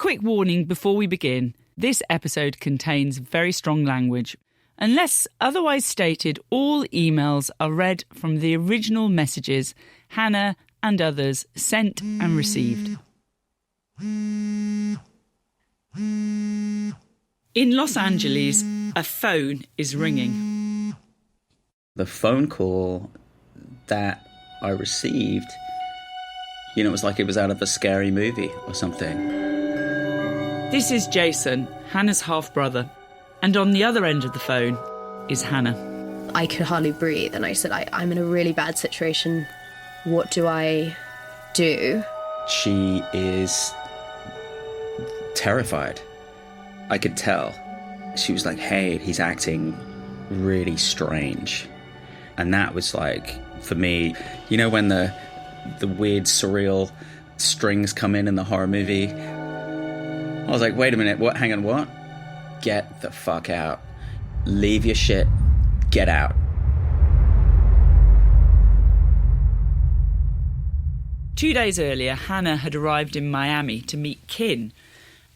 quick warning before we begin. This episode contains very strong language. Unless otherwise stated, all emails are read from the original messages Hannah and others sent and received. In Los Angeles, a phone is ringing. The phone call that I received, it was like it was out of a scary movie or something. This is Jason, Hannah's half-brother. And on the other end of the phone is Hannah. I could hardly breathe, and I said, I'm in a really bad situation. What do I do? She is terrified. I could tell. She was like, hey, he's acting really strange. And that was like, for me, when the weird, surreal strings come in the horror movie? I was like, wait a minute, what? Hang on, what? Get the fuck out. Leave your shit. Get out. Two days earlier, Hannah had arrived in Miami to meet Kin,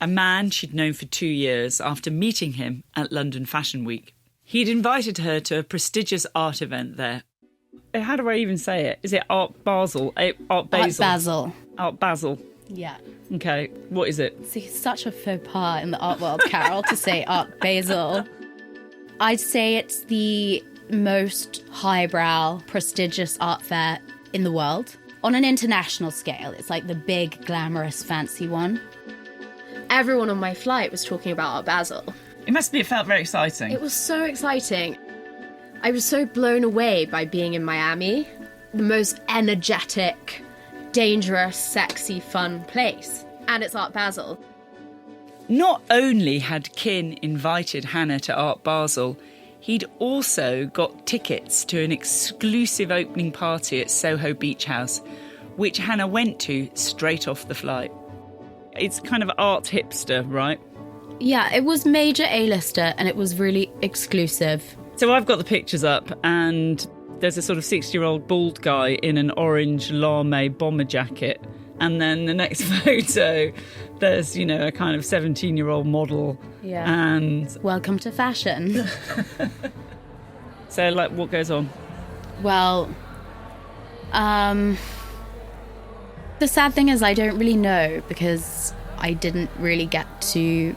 a man she'd known for 2 years after meeting him at London Fashion Week. He'd invited her to a prestigious art event there. How do I even say it? Is it Art Basel? Art Basel? Art Basel. Art Basel. Yeah. Okay, what is it? It's such a faux pas in the art world, Carole, to say Art Basel. I'd say it's the most highbrow, prestigious art fair in the world. On an international scale, it's like the big, glamorous, fancy one. Everyone on my flight was talking about Art Basel. It must have felt very exciting. It was so exciting. I was so blown away by being in Miami, the most energetic, dangerous, sexy, fun place. And it's Art Basel. Not only had Kin invited Hannah to Art Basel, he'd also got tickets to an exclusive opening party at Soho Beach House, which Hannah went to straight off the flight. It's kind of art hipster, right? Yeah, it was major A-lister and it was really exclusive. So I've got the pictures up and there's a sort of 60-year-old bald guy in an orange lame bomber jacket. And then the next photo, there's, a kind of 17-year-old model. Yeah. And welcome to fashion. So, what goes on? Well, the sad thing is I don't really know because I didn't really get to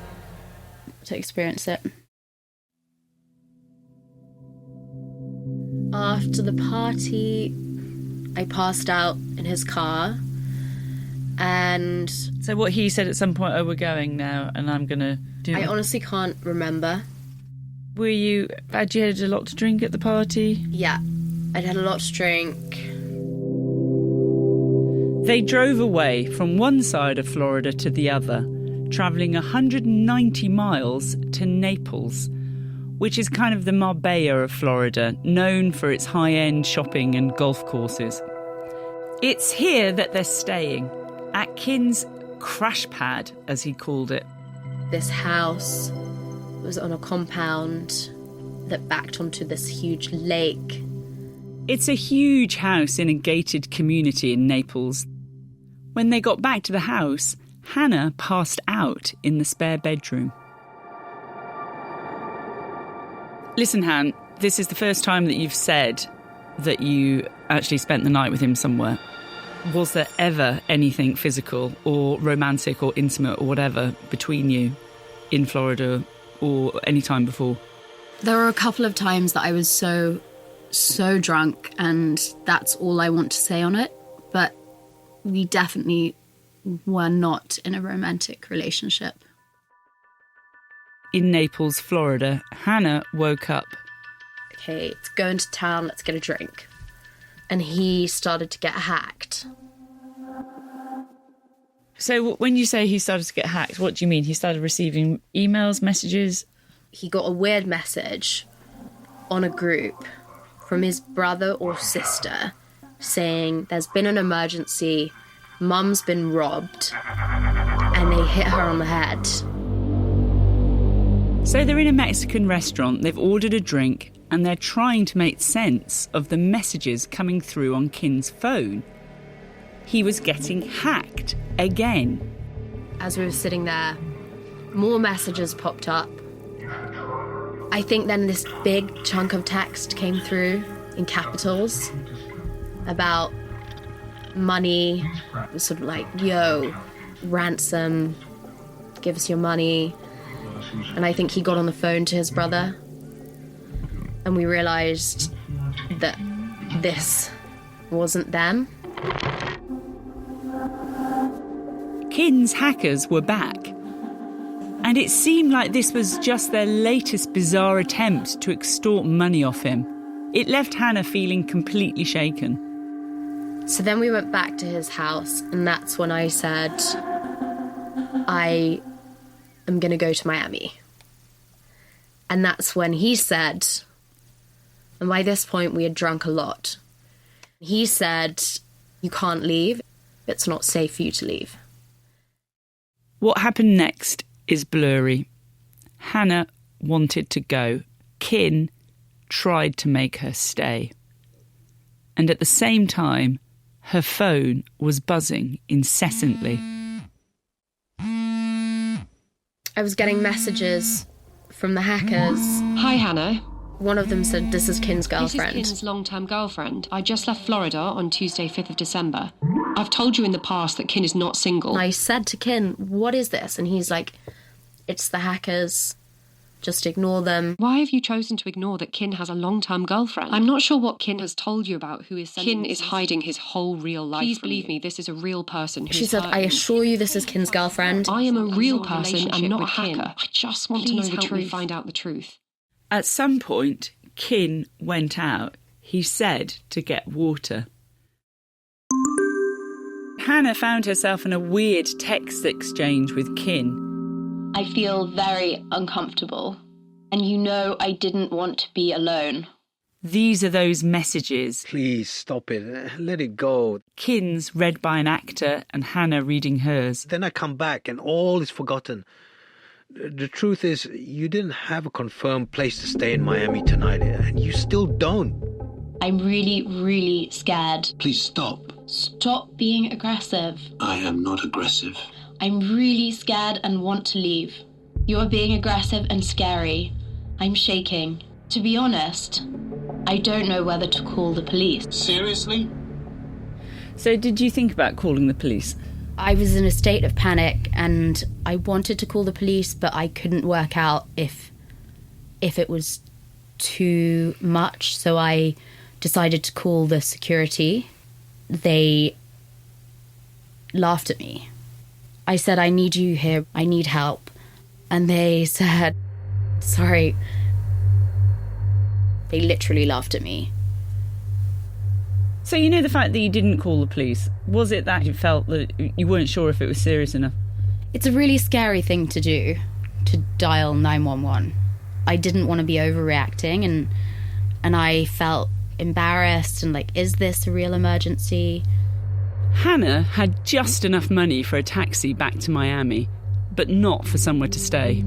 experience it. After the party, I passed out in his car. And so what he said at some point, we're going now and I'm going to do I it. honestly can't remember. Had you had a lot to drink at the party? Yeah, I'd had a lot to drink. They drove away from one side of Florida to the other, travelling 190 miles to Naples, which is kind of the Marbella of Florida, known for its high-end shopping and golf courses. It's here that they're staying, at Kin's crash pad, as he called it. This house was on a compound that backed onto this huge lake. It's a huge house in a gated community in Naples. When they got back to the house, Hannah passed out in the spare bedroom. Listen, Han, this is the first time that you've said that you actually spent the night with him somewhere. Was there ever anything physical or romantic or intimate or whatever between you in Florida or any time before? There were a couple of times that I was so drunk, and that's all I want to say on it. But we definitely were not in a romantic relationship. In Naples, Florida, Hannah woke up. Okay, let's go into town, let's get a drink. And he started to get hacked. So when you say he started to get hacked, what do you mean? He started receiving emails, messages? He got a weird message on a group from his brother or sister saying there's been an emergency, mum's been robbed, and they hit her on the head. So they're in a Mexican restaurant, they've ordered a drink, and they're trying to make sense of the messages coming through on Kin's phone. He was getting hacked again. as we were sitting there, more messages popped up. I think then this big chunk of text came through in capitals about money. It was sort of like, yo, ransom, give us your money. And I think he got on the phone to his brother, and we realised that this wasn't them. Kin's hackers were back, and it seemed like this was just their latest bizarre attempt to extort money off him. It left Hannah feeling completely shaken. So then we went back to his house, and that's when I said, I am going to go to Miami. And that's when he said, and by this point we had drunk a lot, he said, you can't leave. It's not safe for you to leave. What happened next is blurry. Hannah wanted to go. Kin tried to make her stay. And at the same time, her phone was buzzing incessantly. I was getting messages from the hackers. Hi, Hannah. One of them said, this is Kin's girlfriend. This is Kin's long-term girlfriend. I just left Florida on Tuesday, 5th of December. I've told you in the past that Kin is not single. I said to Kin, what is this? And he's like, it's the hackers. Just ignore them. Why have you chosen to ignore that Kin has a long-term girlfriend? I'm not sure what Kin has told you about who is sending Kin is hiding his whole real life. Please believe me, this is a real person. She said, I assure you this is Kin's girlfriend. I am a real person and not a hacker. I just want to know the truth. Find out the truth. At some point, Kin went out, he said, to get water. Hannah found herself in a weird text exchange with Kin. I feel very uncomfortable, and you know I didn't want to be alone. These are those messages. Please stop it. Let it go. Kin's read by an actor and Hannah reading hers. Then I come back and all is forgotten. The truth is, you didn't have a confirmed place to stay in Miami tonight, and you still don't. I'm really, really scared. Please stop. Stop being aggressive. I am not aggressive. I'm really scared and want to leave. You're being aggressive and scary. I'm shaking. To be honest, I don't know whether to call the police. Seriously? So did you think about calling the police? I was in a state of panic and I wanted to call the police, but I couldn't work out if it was too much. So I decided to call the security. They laughed at me. I said, I need you here. I need help. And they said, sorry. They literally laughed at me. So you know the fact that you didn't call the police, was it that you felt that you weren't sure if it was serious enough? It's a really scary thing to do, to dial 911. I didn't want to be overreacting and I felt embarrassed and like, is this a real emergency? Hannah had just enough money for a taxi back to Miami, but not for somewhere to stay.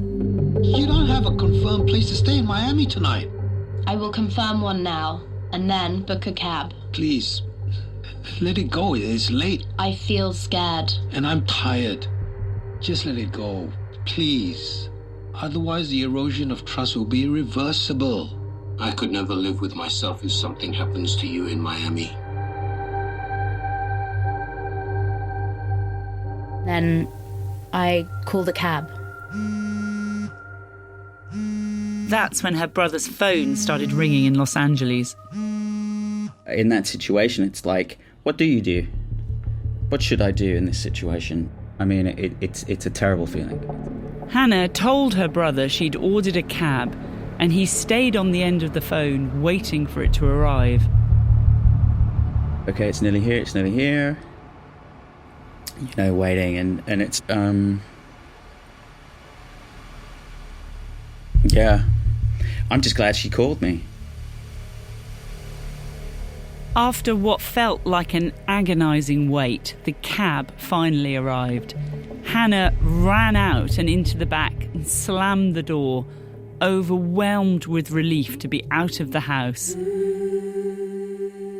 You don't have a confirmed place to stay in Miami tonight. I will confirm one now, and then book a cab. Please, let it go. It's late. I feel scared. And I'm tired. Just let it go, please. Otherwise, the erosion of trust will be irreversible. I could never live with myself if something happens to you in Miami. Then I called a cab. That's when her brother's phone started ringing in Los Angeles. In that situation, it's like, what do you do? What should I do in this situation? I mean, it's a terrible feeling. Hannah told her brother she'd ordered a cab and he stayed on the end of the phone waiting for it to arrive. Okay, it's nearly here. You know, waiting, and it's, yeah. I'm just glad she called me. After what felt like an agonising wait, the cab finally arrived. Hannah ran out and into the back and slammed the door, overwhelmed with relief to be out of the house.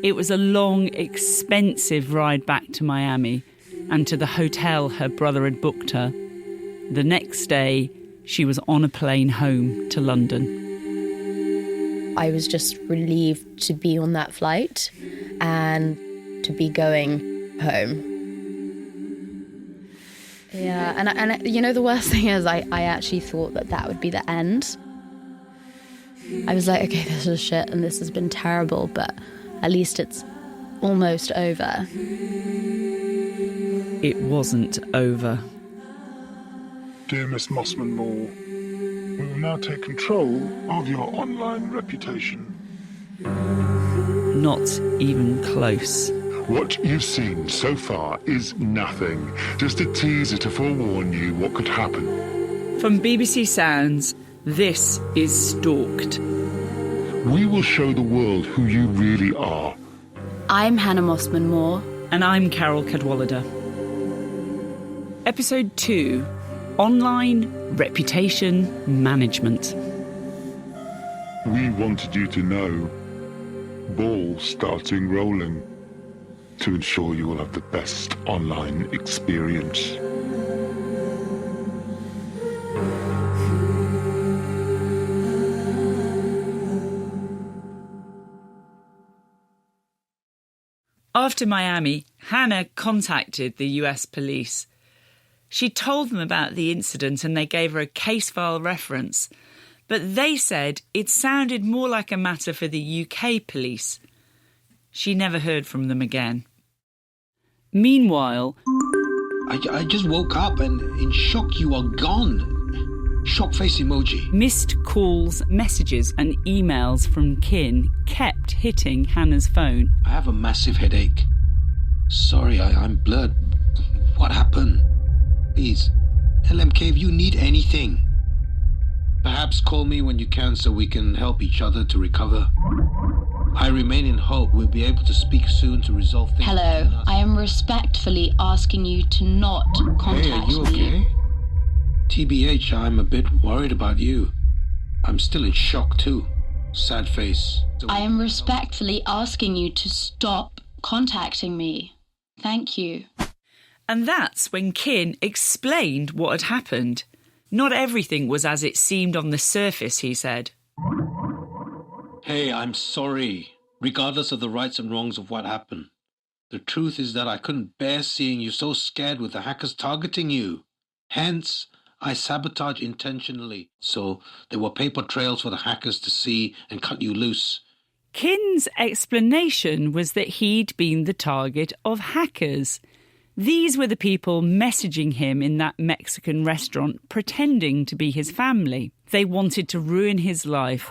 It was a long, expensive ride back to Miami and to the hotel her brother had booked her. The next day, she was on a plane home to London. I was just relieved to be on that flight and to be going home. Yeah, and you know, the worst thing is I actually thought that would be the end. I was like, okay, this is shit and this has been terrible, but at least it's almost over. It wasn't over. Dear Miss Mossman-Moore, we will now take control of your online reputation. Not even close. What you've seen so far is nothing. Just a teaser to forewarn you what could happen. From BBC Sounds, this is Stalked. We will show the world who you really are. I'm Hannah Mossman-Moore. And I'm Carole Cadwalladr. Episode 2, Online Reputation Management. We wanted you to know. Ball starting rolling. To ensure you will have the best online experience. After Miami, Hannah contacted the US police. She told them about the incident and they gave her a case file reference, but they said it sounded more like a matter for the UK police. She never heard from them again. Meanwhile, I just woke up and in shock you are gone. Shock face emoji. missed calls, messages and emails from kin kept hitting Hannah's phone. I have a massive headache. Sorry, I'm blurred. What happened? Please, LMK, if you need anything, perhaps call me when you can so we can help each other to recover. I remain in hope we'll be able to speak soon to resolve things. Hello, I am respectfully asking you to not contact Hey, are you me. okay? TBH, I'm a bit worried about you. I'm still in shock too. Sad face. I am respectfully asking you to stop contacting me. Thank you. And that's when kin explained what had happened. Not everything was as it seemed on the surface, he said. Hey, I'm sorry. Regardless of the rights and wrongs of what happened. The truth is that I couldn't bear seeing you so scared with the hackers targeting you. Hence, I sabotaged intentionally, so there were paper trails for the hackers to see and cut you loose. Kin's explanation was that he'd been the target of hackers. These were the people messaging him in that Mexican restaurant pretending to be his family. They wanted to ruin his life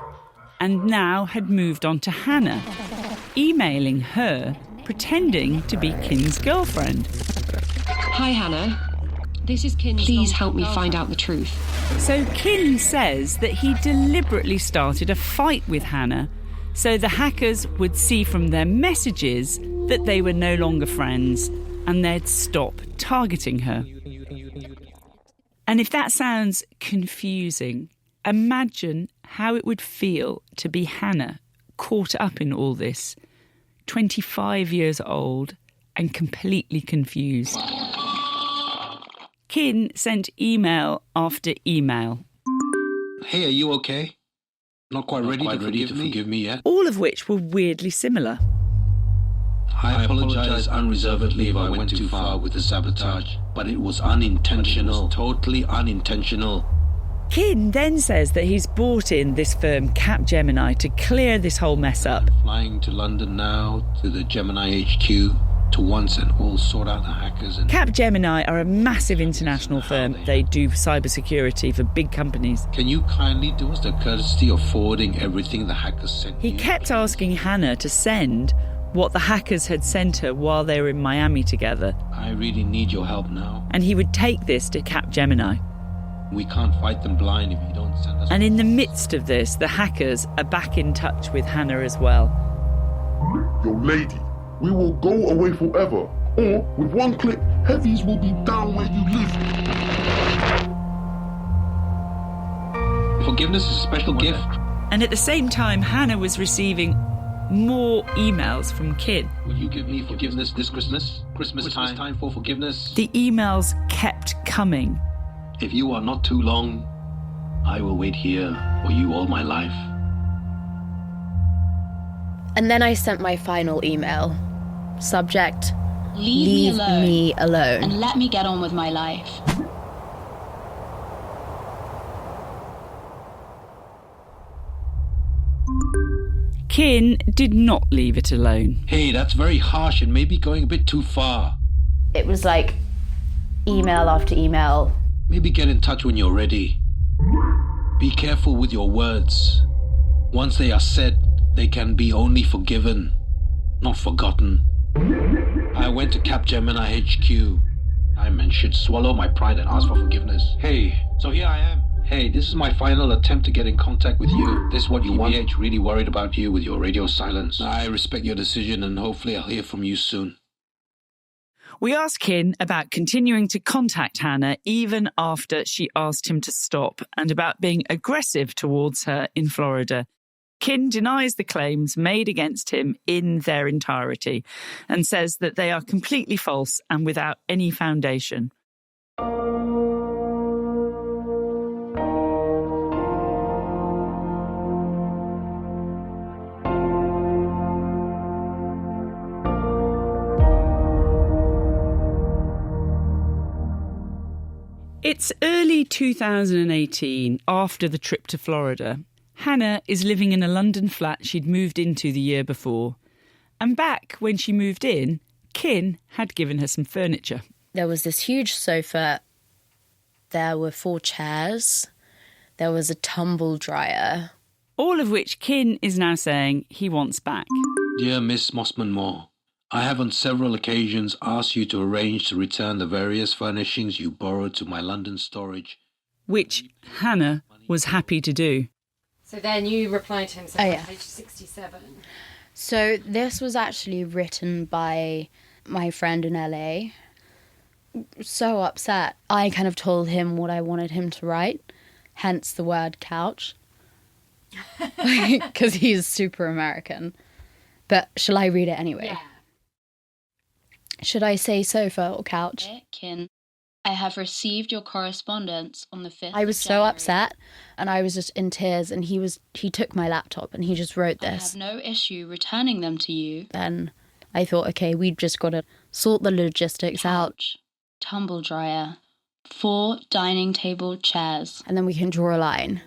and now had moved on to Hannah, emailing her, pretending to be Kin's girlfriend. Hi, Hannah. This is Kin. Please help me find out the truth. So Kin says that he deliberately started a fight with Hannah so the hackers would see from their messages that they were no longer friends and they'd stop targeting her. And if that sounds confusing, imagine how it would feel to be Hannah, caught up in all this, 25 years old and completely confused. Kin sent email after email. Hey, are you okay? Not quite ready to forgive me yet? All of which were weirdly similar. I apologize unreservedly if I went too far with the sabotage, but it was unintentional, totally unintentional. Kin then says that he's brought in this firm, Capgemini, to clear this whole mess up. Flying to London now, to the Gemini HQ, to once and all sort out the hackers. And Capgemini are a massive international firm. They do cybersecurity for big companies. can you kindly do us the courtesy of forwarding everything the hackers sent He you? kept asking Hannah to send what the hackers had sent her while they were in Miami together. I really need your help now. And he would take this to Capgemini. We can't fight them blind if you don't send us. And in the midst of this, the hackers are back in touch with Hannah as well. Yo, lady, we will go away forever. Or, with one click, heavies will be down where you live. Forgiveness is a special gift. And at the same time, Hannah was receiving more emails from Kin. Will you give me forgiveness this Christmas? Christmas time for forgiveness? The emails kept coming. If you are not too long, I will wait here for you all my life. And then I sent my final email. Subject, Leave me alone. and let me get on with my life. Kin did not leave it alone. Hey, that's very harsh and maybe going a bit too far. It was like email after email. Maybe get in touch when you're ready. Be careful with your words. Once they are said, they can be only forgiven, not forgotten. I went to Capgemini HQ. I should swallow my pride and ask for forgiveness. Hey, so here I am. Hey, this is my final attempt to get in contact with you. This is what you want. PBH really worried about you with your radio silence. I respect your decision and hopefully I'll hear from you soon. We asked Kin about continuing to contact Hannah even after she asked him to stop and about being aggressive towards her in Florida. Kin denies the claims made against him in their entirety and says that they are completely false and without any foundation. It's early 2018, after the trip to Florida. Hannah is living in a London flat she'd moved into the year before. And back when she moved in, Kin had given her some furniture. There was this huge sofa. There were 4 chairs. There was a tumble dryer. All of which Kin is now saying he wants back. Dear Miss Mossman-Moore, I have on several occasions asked you to arrange to return the various furnishings you borrowed to my London storage. Which Hannah was happy to do. So then you replied to him saying page 67. So this was actually written by my friend in LA. So upset. I kind of told him what I wanted him to write, hence the word couch. Because he's super American. But shall I read it anyway? Yeah. Should I say sofa or couch? Kin, I have received your correspondence on the 5th I was of so January. upset and I was just in tears and he took my laptop and he just wrote I this. have no issue returning them to you. Then I thought, okay, we've just got to sort the logistics out. Couch, tumble dryer, 4 dining table chairs. And then we can draw a line.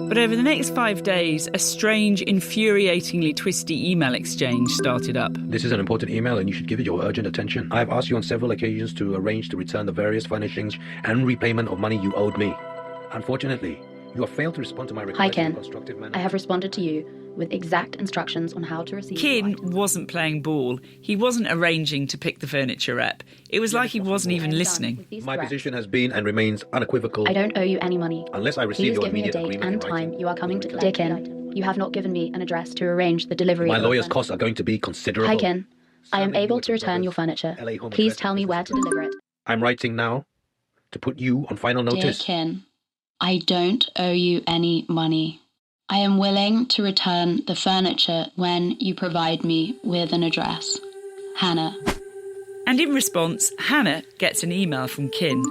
But over the next 5 days, a strange, infuriatingly twisty email exchange started up. This is an important email and you should give it your urgent attention. I have asked you on several occasions to arrange to return the various furnishings and repayment of money you owed me. Unfortunately, you have failed to respond to my request Hi, Ken. in a constructive manner. I have responded to you with exact instructions on how to receive Kin wasn't playing ball. He wasn't arranging to pick the furniture up. It was like he wasn't even listening. My position has been and remains unequivocal. I don't owe you any money. Unless I receive Please your give me a immediate date agreement and in time writing. you are coming to collect. Dear Ken, you have not given me an address to arrange the delivery. My of lawyer's furniture. costs are going to be considerable. Hi, Ken. I am Sadly, able with to your return your brother's furniture. LA home Please address tell me where to deliver it. I'm writing now to put you on final Dear notice. Kin, I don't owe you any money. I am willing to return the furniture when you provide me with an address. Hannah. And in response, Hannah gets an email from Kin.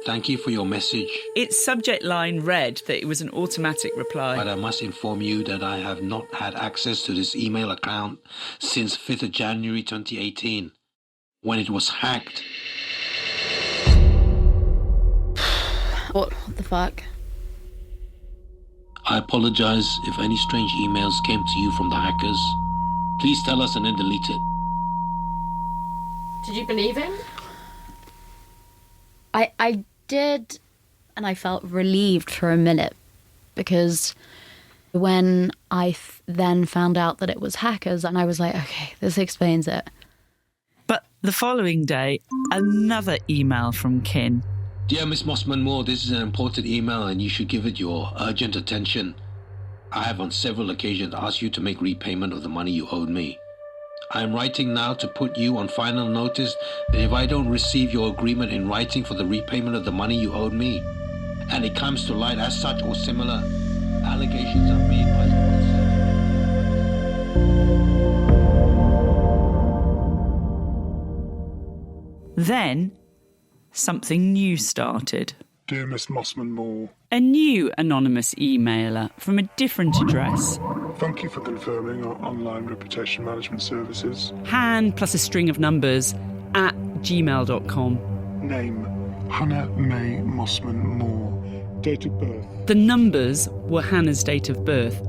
Thank you for your message, Its subject line read that it was an automatic reply. but I must inform you that I have not had access to this email account since 5th of January 2018, when it was hacked. What the fuck? I apologize if any strange emails came to you from the hackers. Please tell us and then delete it. Did you believe him? I did, and I felt relieved for a minute because when I then found out that it was hackers, and I was like, okay, this explains it. But the following day, another email from Kin. Dear Miss Mossman-Moore, this is an important email and you should give it your urgent attention. I have on several occasions asked you to make repayment of the money you owed me. I am writing now to put you on final notice that if I don't receive your agreement in writing for the repayment of the money you owed me, and it comes to light as such or similar, allegations are made by Then, something new started. Dear Miss Mossman-Moore, A new anonymous emailer from a different address. thank you for confirming our online reputation management services. Han plus a string of numbers at gmail.com. Name, Hannah May Mossman-Moore. Date of birth. The numbers were Hannah's date of birth.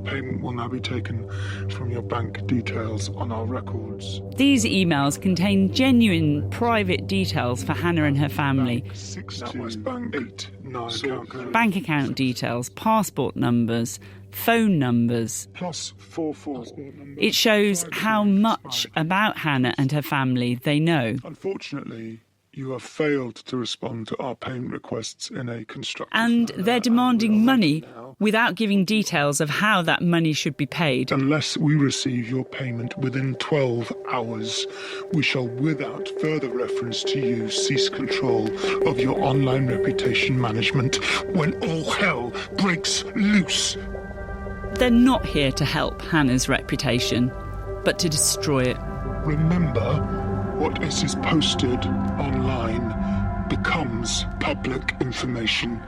Payment will now be taken from your bank details on our records. These emails contain genuine private details for Hannah and her family. 6289 Bank account details, passport numbers, phone numbers. +44. It shows how much about Hannah and her family they know. Unfortunately, you have failed to respond to our payment requests in a constructive And manner, they're demanding money now. without giving details of how that money should be paid. Unless we receive your payment within 12 hours, we shall, without further reference to you, cease control of your online reputation management when all hell breaks loose. They're not here to help Hannah's reputation, but to destroy it. Remember, what is posted online becomes public information.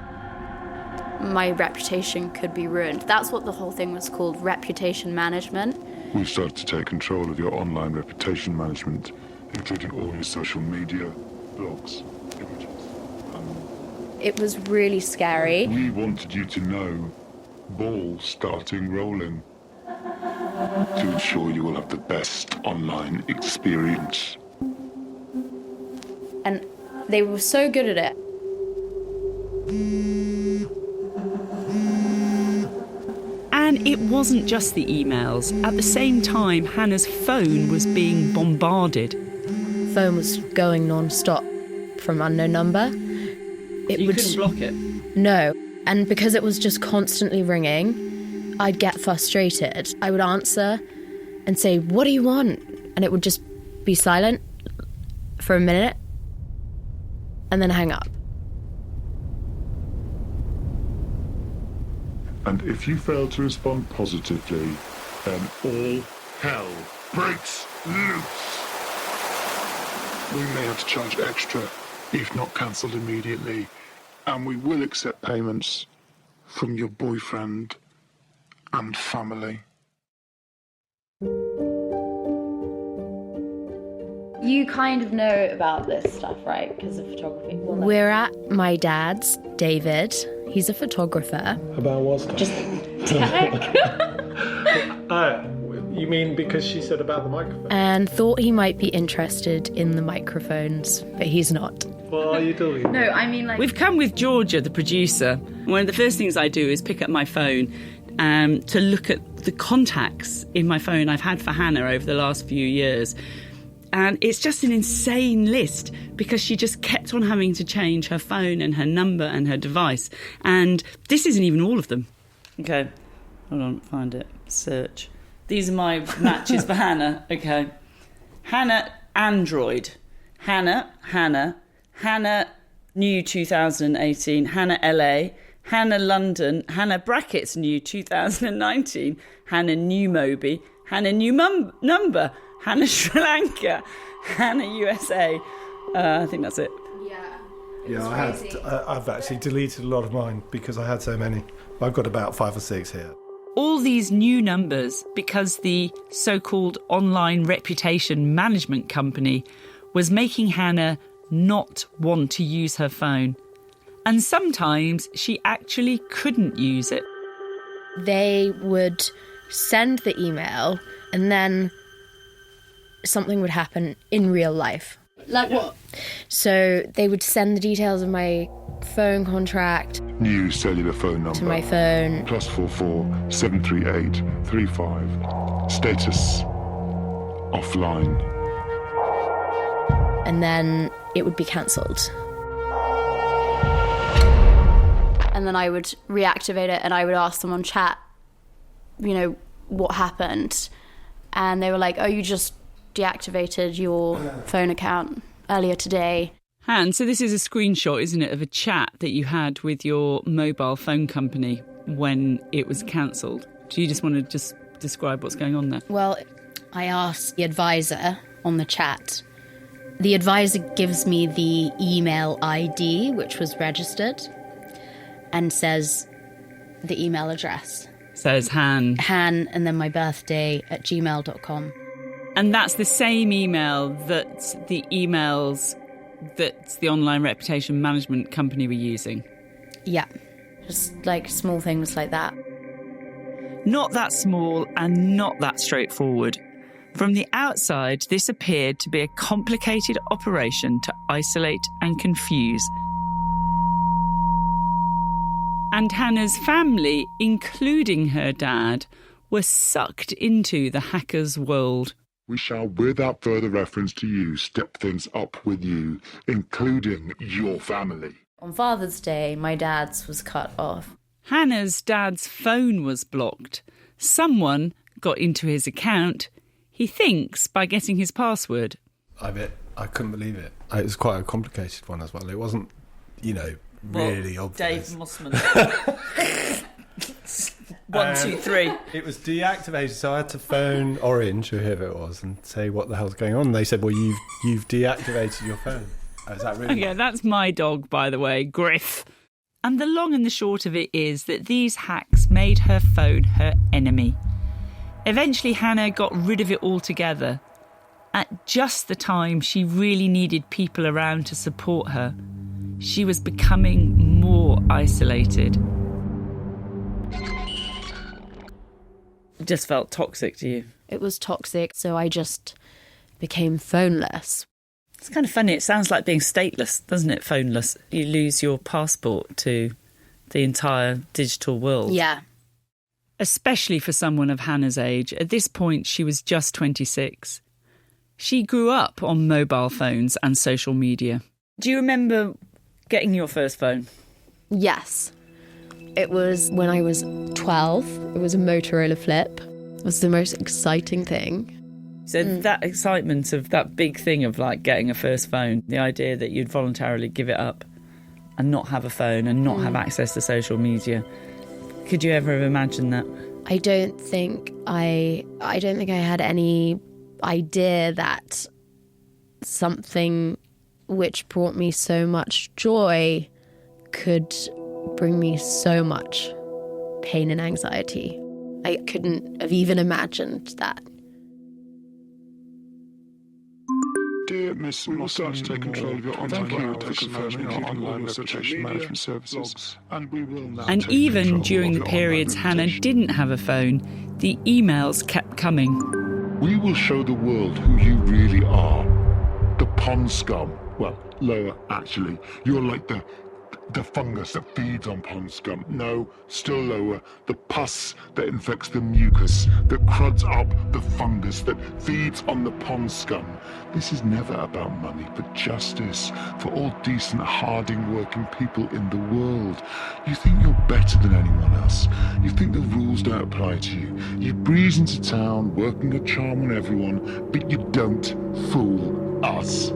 My reputation could be ruined. That's what the whole thing was called, reputation management. We've started to take control of your online reputation management, including all your social media, blogs, images. It was really scary. We wanted you to know, ball starting rolling, to ensure you will have the best online experience. And they were so good at it. And it wasn't just the emails. At the same time, Hannah's phone was being bombarded. Phone was going non-stop from unknown number. Couldn't block it? No. And because it was just constantly ringing, I'd get frustrated. I would answer and say, "What do you want?" And it would just be silent for a minute and then hang up. And if you fail to respond positively, then all hell breaks loose. We may have to charge extra if not cancelled immediately, and we will accept payments from your boyfriend and family. You kind of know about this stuff, right? Because of photography. We're at my dad's, David. He's a photographer. About what stuff? Just tech. You mean because she said about the microphone? And thought he might be interested in the microphones, but he's not. What are you doing? No, I mean like... We've come with Georgia, the producer. One of the first things I do is pick up my phone to look at the contacts in my phone I've had for Hannah over the last few years. And it's just an insane list because she just kept on having to change her phone and her number and her device. And this isn't even all of them. Okay, hold on, find it. Search. These are my matches for Hannah. Okay. Hannah, Android. Hannah, new 2018. Hannah, LA. Hannah, London. Hannah, brackets, new 2019. Hannah, new Moby. Hannah, new number. Hannah, Sri Lanka. Hannah, USA. I think that's it. Yeah, I've actually deleted a lot of mine because I had so many. I've got about 5 or 6 here. All these new numbers because the so-called online reputation management company was making Hannah not want to use her phone. And sometimes she actually couldn't use it. They would send the email and then something would happen in real life. Like what? So they would send the details of my phone contract New cellular phone number. to my phone. +44 738 35. Status offline. And then it would be cancelled. And then I would reactivate it and I would ask them on chat, what happened? And they were like, oh, you just deactivated your phone account earlier today. Han, so this is a screenshot, isn't it, of a chat that you had with your mobile phone company when it was cancelled. Do you just want to describe what's going on there? Well, I asked the advisor on the chat The advisor gives me the email ID, which was registered, and says the email address. Says Han, and then my birthday at gmail.com. And that's the same email that the emails that the online reputation management company were using. Yeah, just like small things like that. Not that small and not that straightforward. From the outside, this appeared to be a complicated operation to isolate and confuse. And Hannah's family, including her dad, were sucked into the hackers' world. We shall, without further reference to you, step things up with you, including your family. On Father's Day, my dad's was cut off. Hannah's dad's phone was blocked. Someone got into his account, he thinks, by getting his password. I couldn't believe it. It was quite a complicated one as well. It wasn't, really obvious. Dave Mossman. 1, 2, 3. It was deactivated, so I had to phone Orange, or whoever it was, and say what the hell's going on. And they said, well, you've deactivated your phone. Oh, is that really? Okay, that's my dog, by the way, Griff. And the long and the short of it is that these hacks made her phone her enemy. Eventually, Hannah got rid of it altogether. At just the time she really needed people around to support her, she was becoming more isolated. It just felt toxic to you. It was toxic, so I just became phoneless. It's kind of funny. It sounds like being stateless, doesn't it? Phoneless. You lose your passport to the entire digital world. Yeah. Especially for someone of Hannah's age. At this point, she was just 26. She grew up on mobile phones and social media. Do you remember getting your first phone? Yes. It was when I was 12. It was a Motorola Flip. It was the most exciting thing. So that excitement of that big thing of like getting a first phone, the idea that you'd voluntarily give it up and not have a phone and not have access to social media. Could you ever have imagined that? I don't think I had any idea that something which brought me so much joy could bring me so much pain and anxiety. I couldn't have even imagined that. Dear Miss Mossman, to take control of your online reputation management services, and we will now. And even during the periods Hannah didn't have a phone, the emails kept coming. We will show the world who you really are. The pond scum. Well, lower, actually. You're like the fungus that feeds on pond scum. No, still lower. The pus that infects the mucus, that cruds up the fungus that feeds on the pond scum. This is never about money, but justice for all decent, harding-working people in the world. You think you're better than anyone else. You think the rules don't apply to you. You breeze into town, working a charm on everyone, but you don't fool us.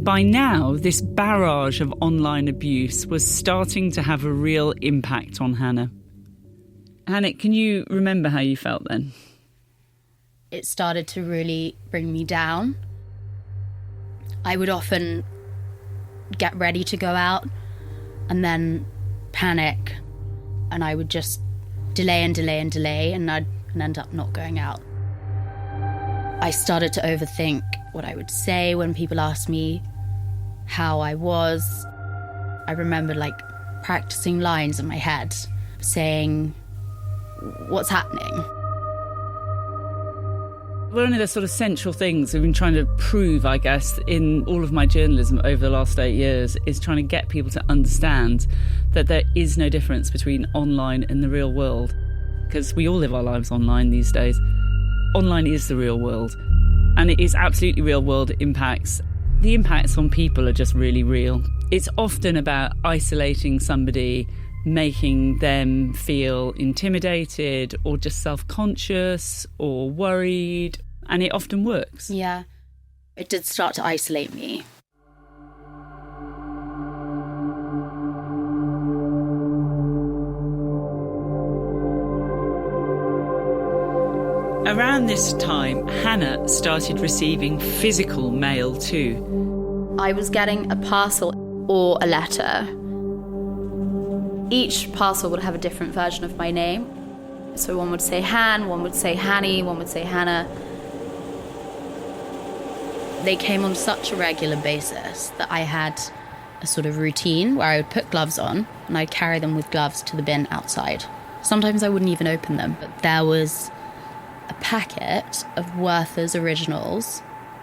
By now, this barrage of online abuse was starting to have a real impact on Hannah. Hannah, can you remember how you felt then? It started to really bring me down. I would often get ready to go out and then panic, and I would just delay and I'd end up not going out. I started to overthink what I would say when people asked me how I was. I remember practicing lines in my head, saying, "What's happening?" One of the sort of central things I've been trying to prove, I guess, in all of my journalism over the last 8 years is trying to get people to understand that there is no difference between online and the real world. Because we all live our lives online these days. Online is the real world. And it is absolutely real world impacts. The impacts on people are just really real. It's often about isolating somebody, making them feel intimidated or just self-conscious or worried. And it often works. Yeah, it did start to isolate me. Around this time, Hannah started receiving physical mail too. I was getting a parcel or a letter. Each parcel would have a different version of my name. So one would say Han, one would say Hanny, one would say Hannah. They came on such a regular basis that I had a sort of routine where I would put gloves on and I'd carry them with gloves to the bin outside. Sometimes I wouldn't even open them, but there was a packet of Werther's Originals,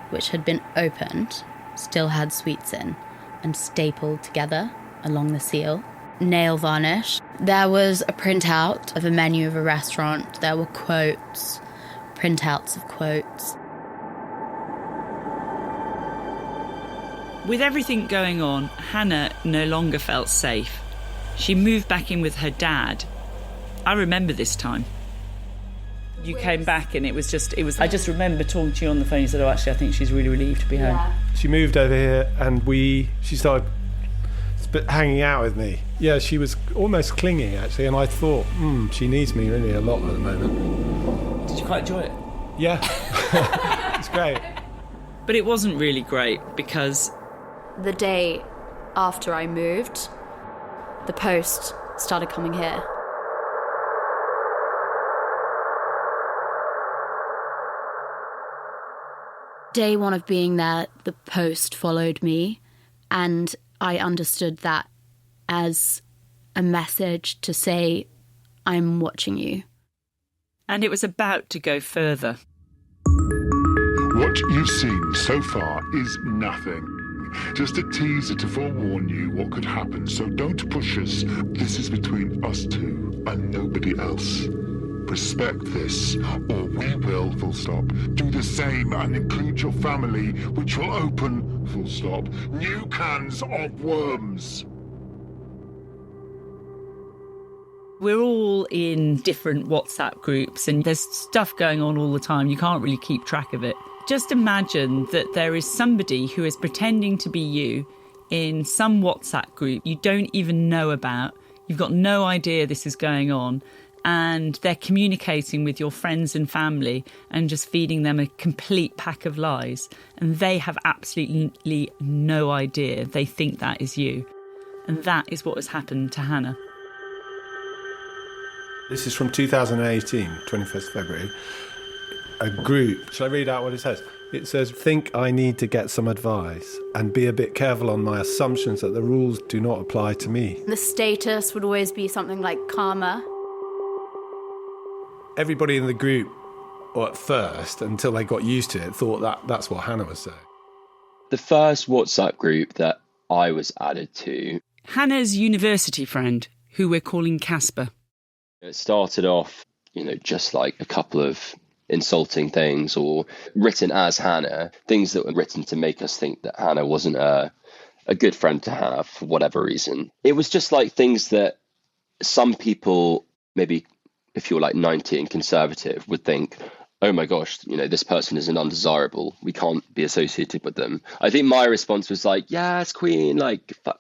which had been opened, still had sweets in, and stapled together along the seal. Nail varnish. There was a printout of a menu of a restaurant. There were quotes, printouts of quotes. With everything going on, Hannah no longer felt safe. She moved back in with her dad. I remember this time. You came back and it was I just remember talking to you on the phone. You said, oh, actually, I think she's really relieved to be home. She moved over here and she started hanging out with me. Yeah, she was almost clinging, actually, and I thought, she needs me really a lot at the moment. Did you quite enjoy it? Yeah. It's great. But it wasn't really great because the day after I moved, the post started coming here. Day one of being there, the post followed me, and I understood that as a message to say, I'm watching you. And it was about to go further. What you've seen so far is nothing. Just a teaser to forewarn you what could happen, so don't push us. This is between us two and nobody else. Respect this, or we will, full stop, do the same and include your family, which will open, full stop, new cans of worms. We're all in different WhatsApp groups and there's stuff going on all the time. You can't really keep track of it. Just imagine that there is somebody who is pretending to be you in some WhatsApp group you don't even know about. You've got no idea this is going on. And they're communicating with your friends and family and just feeding them a complete pack of lies. And they have absolutely no idea. They think that is you. And that is what has happened to Hannah. This is from 2018, 21st February. A group. Shall I read out what it says? It says, think I need to get some advice and be a bit careful on my assumptions that the rules do not apply to me. The status would always be something like karma. Everybody in the group, or at first, until they got used to it, thought that's what Hannah was saying. The first WhatsApp group that I was added to. Hannah's university friend, who we're calling Casper. It started off, just like a couple of insulting things or written as Hannah, things that were written to make us think that Hannah wasn't a good friend to have for whatever reason. It was just like things that some people, maybe if you're like 90 and conservative, would think, oh my gosh, this person is an undesirable. We can't be associated with them. I think my response was like, yes, queen, like, fuck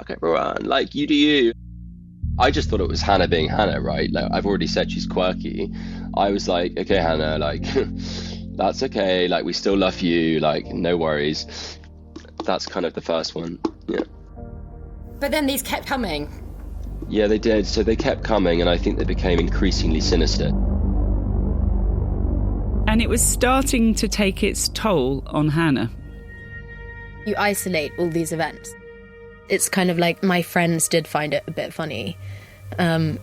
everyone, like, you do you. I just thought it was Hannah being Hannah, right? Like, I've already said she's quirky. I was like, okay, Hannah, like, that's okay. Like, we still love you. Like, no worries. That's kind of the first one. Yeah. But then these kept coming. Yeah, they did. So they kept coming, and I think they became increasingly sinister. And it was starting to take its toll on Hannah. You isolate all these events. It's kind of like my friends did find it a bit funny. But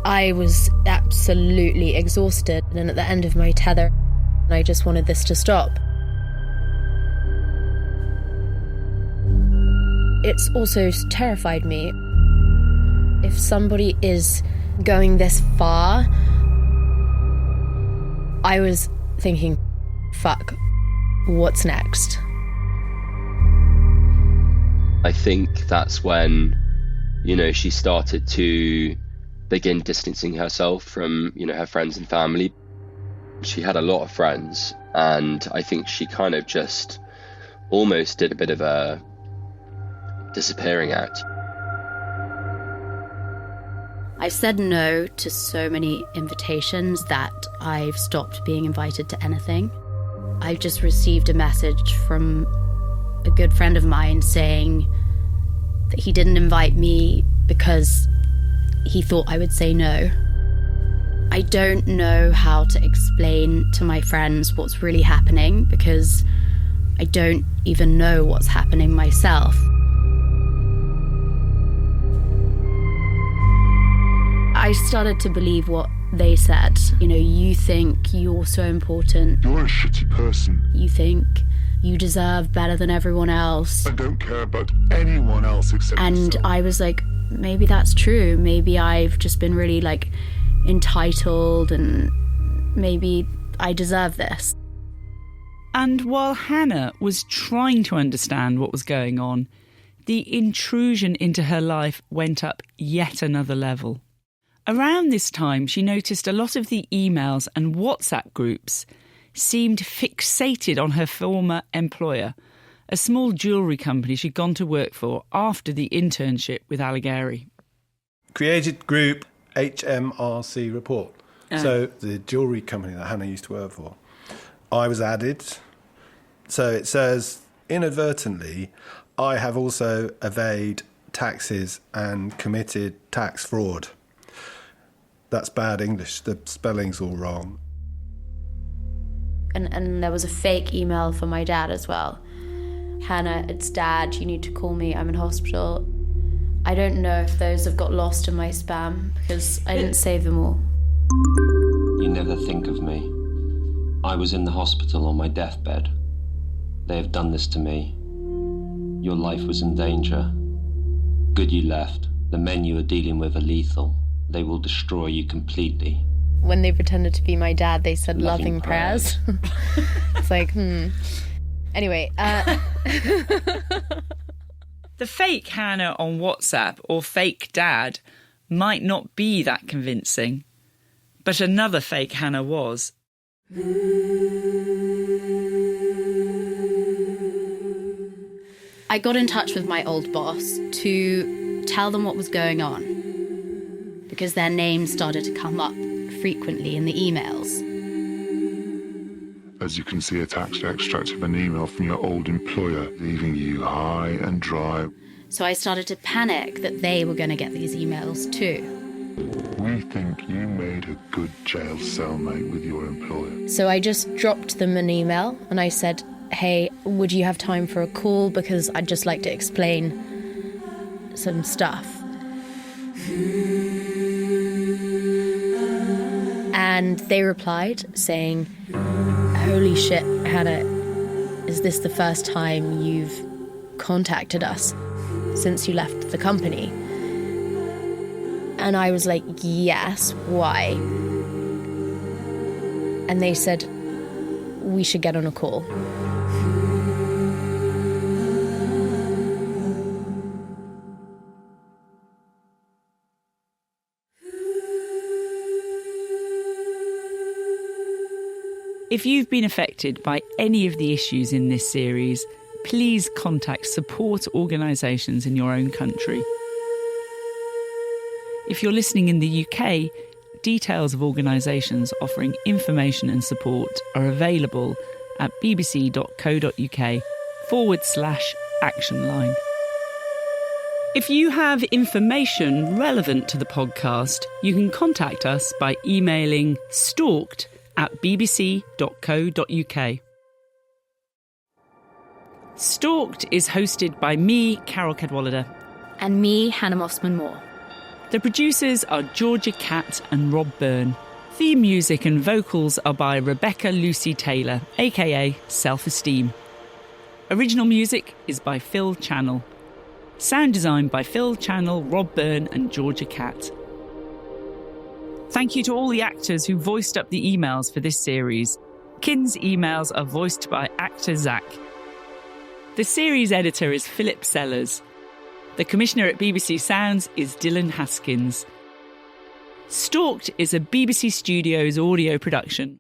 I was absolutely exhausted, and at the end of my tether, I just wanted this to stop. It's also terrified me. If somebody is going this far, I was thinking, fuck, what's next? I think that's when, she started to begin distancing herself from, her friends and family. She had a lot of friends, and I think she kind of just almost did a bit of a disappearing act. I've said no to so many invitations that I've stopped being invited to anything. I've just received a message from a good friend of mine saying that he didn't invite me because he thought I would say no. I don't know how to explain to my friends what's really happening because I don't even know what's happening myself. I started to believe what they said. You know, you think you're so important. You're a shitty person. You think you deserve better than everyone else. I don't care about anyone else except And yourself. I was like, maybe that's true. Maybe I've just been really like entitled and maybe I deserve this. And while Hannah was trying to understand what was going on, the intrusion into her life went up yet another level. Around this time, she noticed a lot of the emails and WhatsApp groups seemed fixated on her former employer, a small jewellery company she'd gone to work for after the internship with Alighieri. Created group HMRC report. So the jewellery company that Hannah used to work for. I was added. So it says, inadvertently, I have also evaded taxes and committed tax fraud. That's bad English. The spelling's all wrong. And there was a fake email from my dad as well. Hannah, it's Dad. You need to call me. I'm in hospital. I don't know if those have got lost in my spam because I didn't save them all. You never think of me. I was in the hospital on my deathbed. They have done this to me. Your life was in danger. Good you left. The men you are dealing with are lethal. They will destroy you completely. When they pretended to be my dad, they said loving prayers. It's like, Anyway, The fake Hannah on WhatsApp or fake dad might not be that convincing, but another fake Hannah was. I got in touch with my old boss to tell them what was going on because their names started to come up frequently in the emails. As you can see, attached extract of an email from your old employer, leaving you high and dry. So I started to panic that they were going to get these emails too. We think you made a good jail cellmate with your employer. So I just dropped them an email and I said, hey, would you have time for a call? Because I'd just like to explain some stuff. And they replied saying, holy shit, Hannah, is this the first time you've contacted us since you left the company? And I was like, yes, why? And they said, we should get on a call. If you've been affected by any of the issues in this series, please contact support organisations in your own country. If you're listening in the UK, details of organisations offering information and support are available at bbc.co.uk/action line. If you have information relevant to the podcast, you can contact us by emailing stalked@bbc.co.uk. Stalked is hosted by me, Carole Cadwalladr. And me, Hannah Mossman-Moore. The producers are Georgia Catt and Rob Byrne. Theme music and vocals are by Rebecca Lucy Taylor, aka Self-Esteem. Original music is by Phil Channel. Sound design by Phil Channel, Rob Byrne and Georgia Catt. Thank you to all the actors who voiced up the emails for this series. Kin's emails are voiced by actor Zach. The series editor is Philip Sellers. The commissioner at BBC Sounds is Dylan Haskins. Stalked is a BBC Studios audio production.